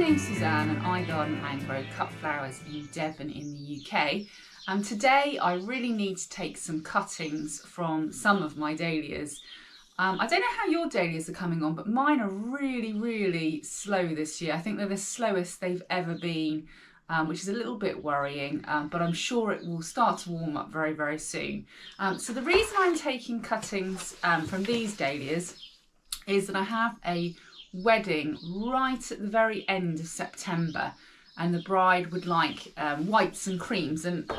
name's Suzanne and I garden and grow cut flowers in Devon in the UK. And today I really need to take some cuttings from some of my dahlias. I don't know how your dahlias are coming on, but mine are really slow this year. I think they're the slowest they've ever been, which is a little bit worrying, but I'm sure it will start to warm up very soon. So the reason I'm taking cuttings from these dahlias is that I have a wedding right at the very end of September, and the bride would like whites and creams, and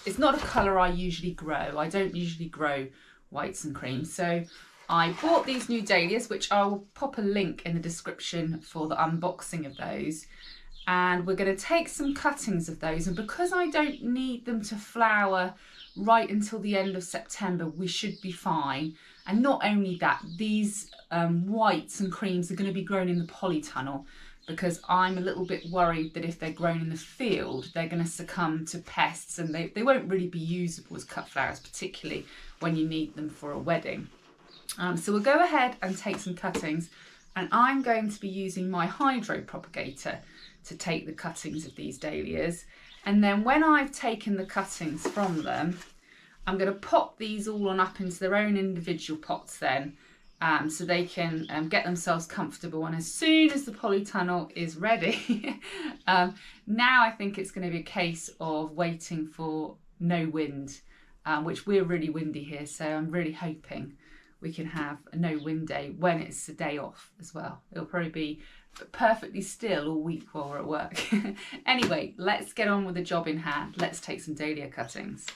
it's not a colour I usually grow. I don't usually grow whites and creams, so I bought these new dahlias, which I will pop a link in the description for the unboxing of those, and we're going to take some cuttings of those. And because I don't need them to flower right until the end of September, we should be fine. And not only that, these whites and creams are going to be grown in the polytunnel, because I'm a little bit worried that if they're grown in the field, they're going to succumb to pests, and they won't really be usable as cut flowers, particularly when you need them for a wedding. So we'll go ahead and take some cuttings, and I'm going to be using my hydro propagator to take the cuttings of these dahlias. And then when I've taken the cuttings from them, I'm going to pop these all on up into their own individual pots then, so they can get themselves comfortable. And as soon as the polytunnel is ready, now I think it's going to be a case of waiting for no wind, which we're really windy here, so I'm really hoping we can have a no wind day when it's a day off as well. It'll probably be perfectly still all week while we're at work. Anyway, let's get on with the job in hand. Let's take some dahlia cuttings.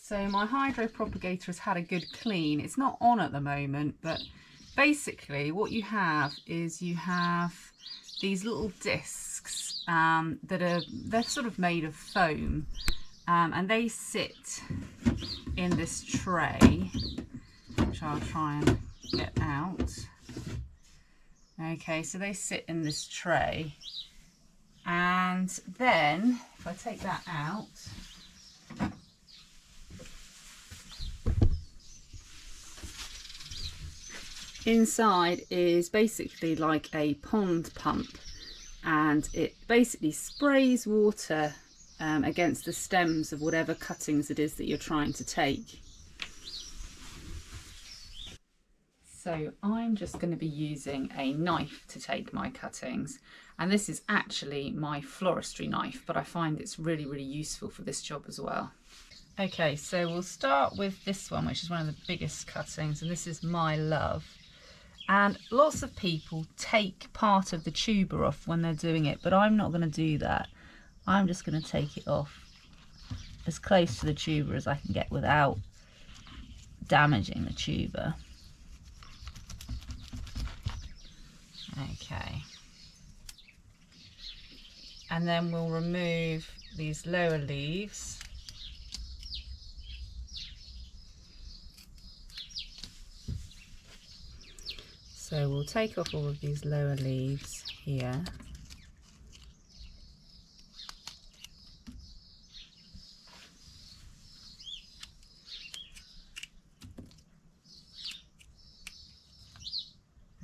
So my hydro propagator has had a good clean. It's not on at the moment, but basically what you have is you have these little discs they're sort of made of foam, and they sit in this tray, which I'll try and get out. Okay, so they sit in this tray, and then if I take that out, inside is basically like a pond pump, and it basically sprays water against the stems of whatever cuttings it is that you're trying to take. So I'm just going to be using a knife to take my cuttings, and this is actually my floristry knife, but I find it's really useful for this job as well. Okay, so we'll start with this one, which is one of the biggest cuttings, and this is My Love. And lots of people take part of the tuber off when they're doing it, but I'm not going to do that. I'm just going to take it off as close to the tuber as I can get without damaging the tuber. Okay. And then we'll remove these lower leaves. So we'll take off all of these lower leaves here.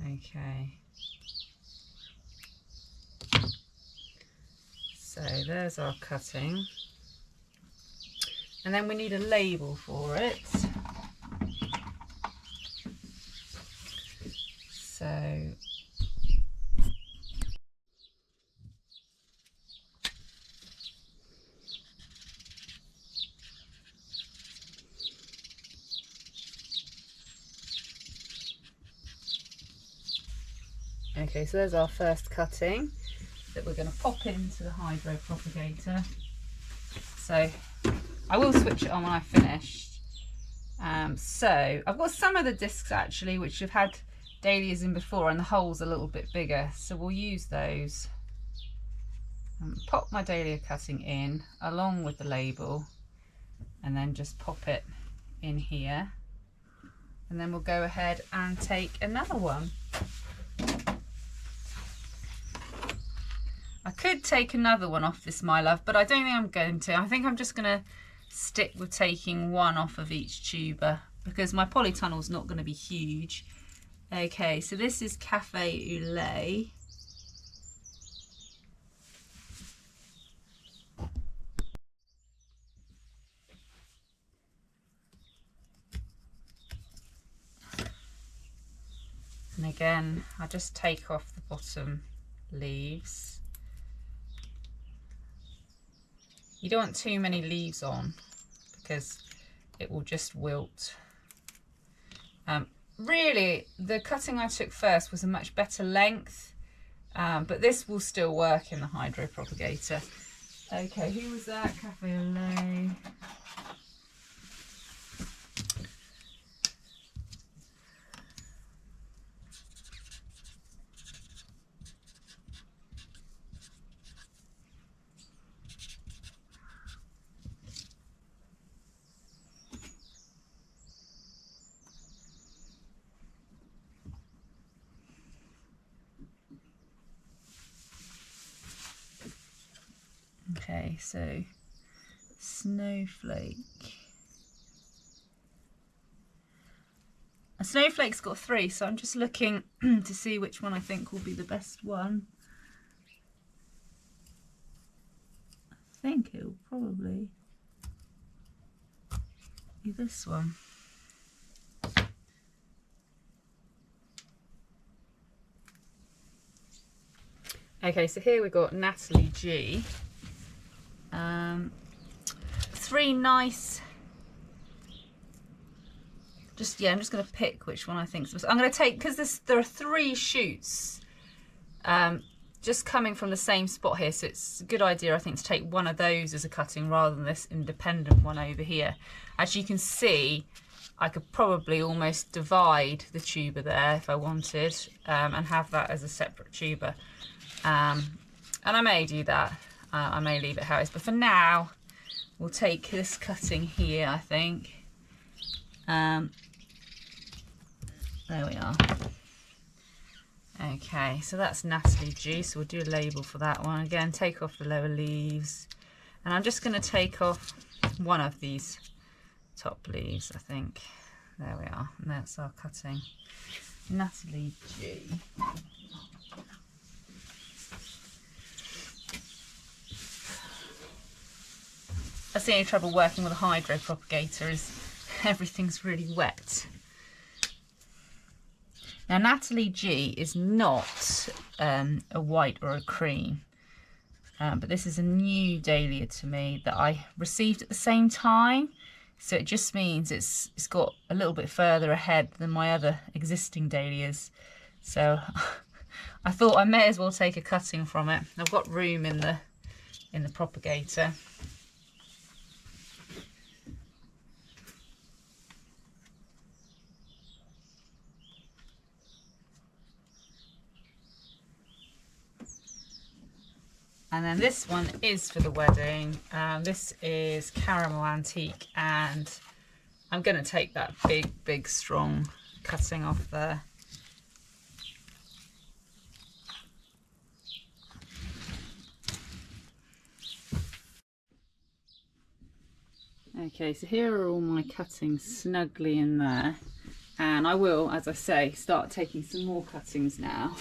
Okay. So there's our cutting. And then we need a label for it. So okay, so there's our first cutting that we're going to pop into the hydro propagator. So I will switch it on when I've finished. So I've got some of the discs actually which have had dahlias in before, and the hole's a little bit bigger, so we'll use those. Pop my dahlia cutting in along with the label, and then just pop it in here, and then we'll go ahead and take another one. I could take another one off this, my love, but I don't think I'm going to. I think I'm just going to stick with taking one off of each tuber because my polytunnel's not going to be huge. Okay, so this is Cafe au Lait. And again, I just take off the bottom leaves. You don't want too many leaves on because it will just wilt. Really, the cutting I took first was a much better length, but this will still work in the hydro propagator. Okay, who was that? Cafe au Lait. Okay, so snowflake. A snowflake's got 3, so I'm just looking to see which one I think will be the best one. I think it will probably be this one. Okay, so here we've got Natalie G. 3 nice. I'm just going to pick which one I think is best. I'm going to take, because there are 3 shoots just coming from the same spot here, so it's a good idea I think to take one of those as a cutting rather than this independent one over here. As you can see, I could probably almost divide the tuber there if I wanted, and have that as a separate tuber, and I may do that. I may leave it how it is, but for now we'll take this cutting here, I think. There we are. Okay, so that's Natalie G, so we'll do a label for that one. Again, take off the lower leaves, and I'm just going to take off one of these top leaves, I think. There we are, and that's our cutting. Natalie G. That's the only trouble working with a hydro propagator, is everything's really wet. Now Natalie G is not a white or a cream, but this is a new dahlia to me that I received at the same time, so it just means it's got a little bit further ahead than my other existing dahlias, so I thought I may as well take a cutting from it. I've got room in the propagator. And then this one is for the wedding. This is Caramel Antique, and I'm going to take that big, strong cutting off there. Okay, so here are all my cuttings snugly in there. And I will, as I say, start taking some more cuttings now.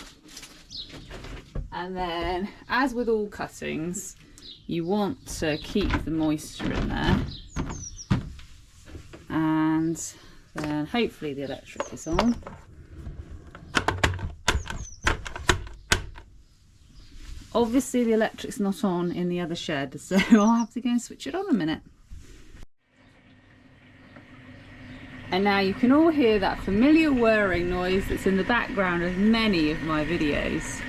And then, as with all cuttings, you want to keep the moisture in there. And then hopefully the electric is on. Obviously the electric's not on in the other shed, so I'll have to go and switch it on a minute. And now you can all hear that familiar whirring noise that's in the background of many of my videos.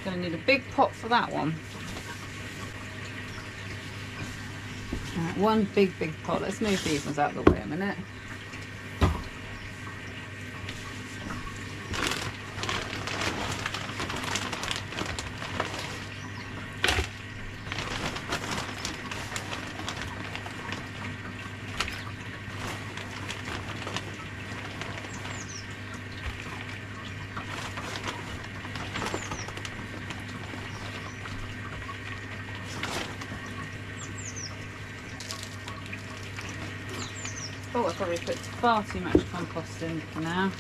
Gonna need a big pot for that one. one big pot. Let's move these ones out of the way a minute. Oh, I probably put far too much compost in for now.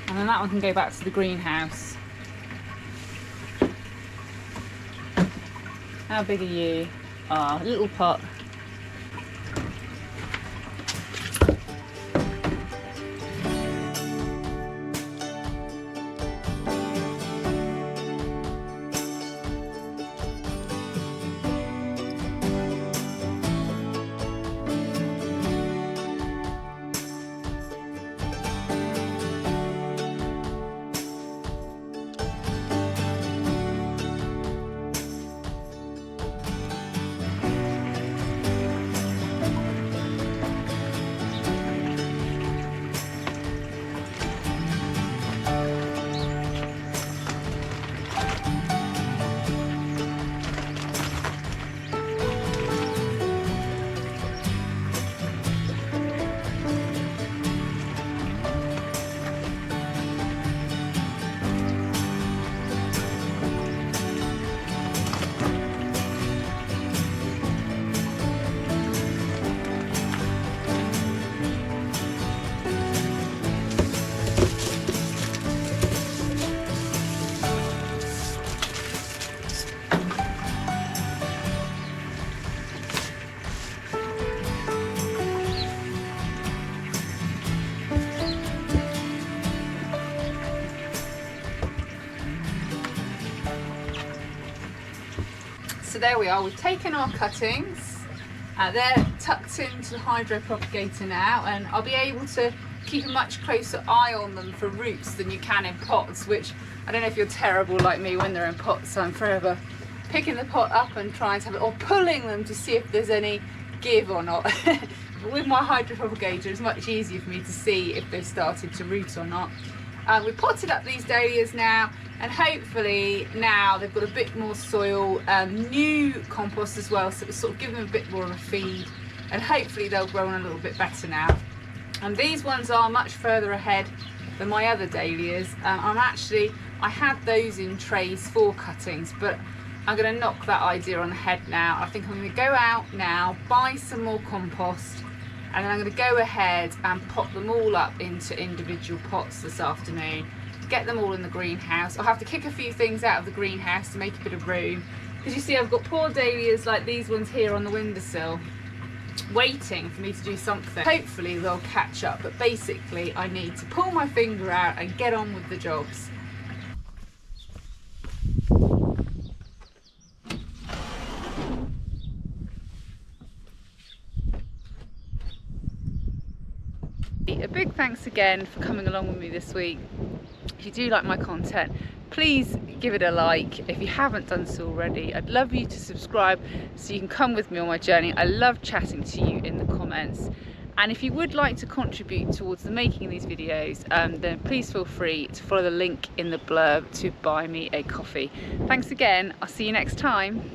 And then that one can go back to the greenhouse. How big are you? Ah, a little pot. So there we are, we've taken our cuttings, they're tucked into the hydro propagator now, and I'll be able to keep a much closer eye on them for roots than you can in pots, which I don't know if you're terrible like me when they're in pots, so I'm forever picking the pot up and trying to have it, or pulling them to see if there's any give or not. With my hydro propagator it's much easier for me to see if they've started to root or not. We've potted up these dahlias now, and hopefully now they've got a bit more soil, new compost as well, so it's sort of giving them a bit more of a feed, and hopefully they'll grow on a little bit better now. And these ones are much further ahead than my other dahlias. I had those in trays for cuttings, but I'm going to knock that idea on the head now. I think I'm going to go out now, buy some more compost, and then I'm going to go ahead and pop them all up into individual pots this afternoon, get them all in the greenhouse. I'll have to kick a few things out of the greenhouse to make a bit of room, because you see I've got poor dahlias like these ones here on the windowsill waiting for me to do something. Hopefully they'll catch up, but basically I need to pull my finger out and get on with the jobs. A big thanks again for coming along with me this week. If you do like my content, please give it a like. If you haven't done so already, I'd love you to subscribe so you can come with me on my journey. I love chatting to you in the comments. And if you would like to contribute towards the making of these videos, then please feel free to follow the link in the blurb to buy me a coffee. Thanks again. I'll see you next time.